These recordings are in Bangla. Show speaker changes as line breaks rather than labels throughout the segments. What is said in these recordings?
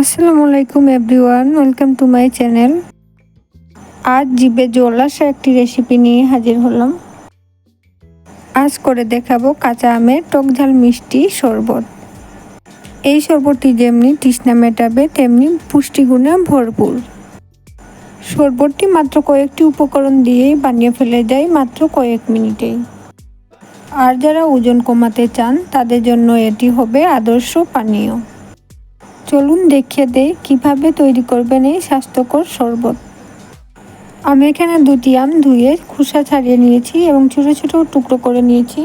আসসালামু আলাইকুম everyone, welcome to my channel. আজ জিভে জল আসা একটি রেসিপি নিয়ে হাজির হলাম। আজ করে দেখাবো কাঁচা আমের টক ঝাল মিষ্টি শরবত। এই শরবতটি যেমনি তৃষ্ণা মেটাবে তেমনি পুষ্টিগুণে ভরপুর। শরবতটি মাত্র কয়েকটি উপকরণ দিয়েই বানিয়ে ফেলে যায় মাত্র কয়েক মিনিটেই। আর যারা ওজন কমাতে চান তাদের জন্য এটি হবে আদর্শ পানীয়। চলুন দেখিয়ে দেই কিভাবে তৈরি করবেন এই স্বাস্থ্যকর শরবত। আমি এখানে 2টি আম ধুয়ে খোসা ছাড়িয়ে নিয়েছি এবং ছোটো ছোটো টুকরো করে নিয়েছি।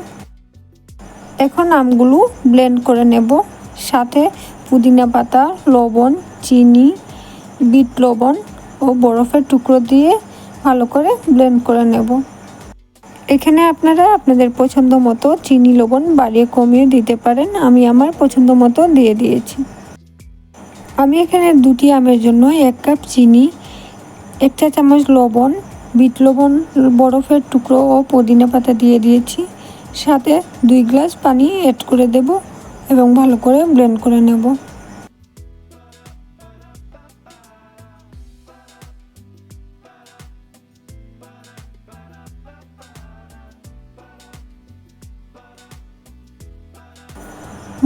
এখন আমগুলো ব্লেন্ড করে নেব। সাথে পুদিনা পাতা, লবণ, চিনি, বিট লবণ ও বরফের টুকরো দিয়ে ভালো করে ব্লেন্ড করে নেব। এখানে আপনারা আপনাদের পছন্দ মতো চিনি লবণ বাড়িয়ে কমিয়ে দিতে পারেন। আমি আমার পছন্দ মতো দিয়ে দিয়েছি। আমি এখানে 2টি আমের জন্য 1 কাপ চিনি, 1 চা চামচ লবণ, বিট লবণ, বরফের টুকরো ও পুদিনা পাতা দিয়ে দিয়েছি। সাথে 2 গ্লাস পানি অ্যাড করে দেব এবং ভালো করে ব্লেন্ড করে নেব।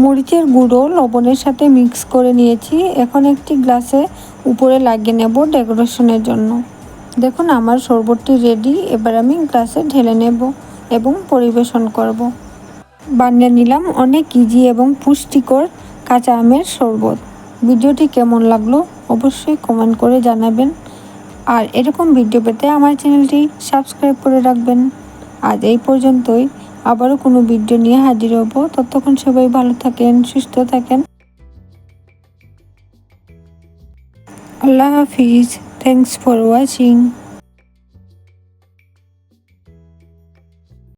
মরিচের গুঁড়ো লবণের সাথে মিক্স করে নিয়েছি। এখন একটি গ্লাসে উপরে লাগিয়ে নেব ডেকোরেশনের জন্য। দেখুন আমার শরবতটি রেডি। এবার আমি গ্লাসে ঢেলে নেব এবং পরিবেশন করব। বানিয়ে নিলাম অনেক ইজি এবং পুষ্টিকর কাঁচা আমের শরবত। ভিডিওটি কেমন লাগলো অবশ্যই কমেন্ট করে জানাবেন। আর এরকম ভিডিও পেতে আমার চ্যানেলটি সাবস্ক্রাইব করে রাখবেন। আজ এই পর্যন্তই। আবারও কোনো ভিডিও নিয়ে হাজির হব। ততক্ষণ সবাই ভালো থাকেন, সুস্থ থাকেন। আল্লাহ হাফিজ। Thanks for watching.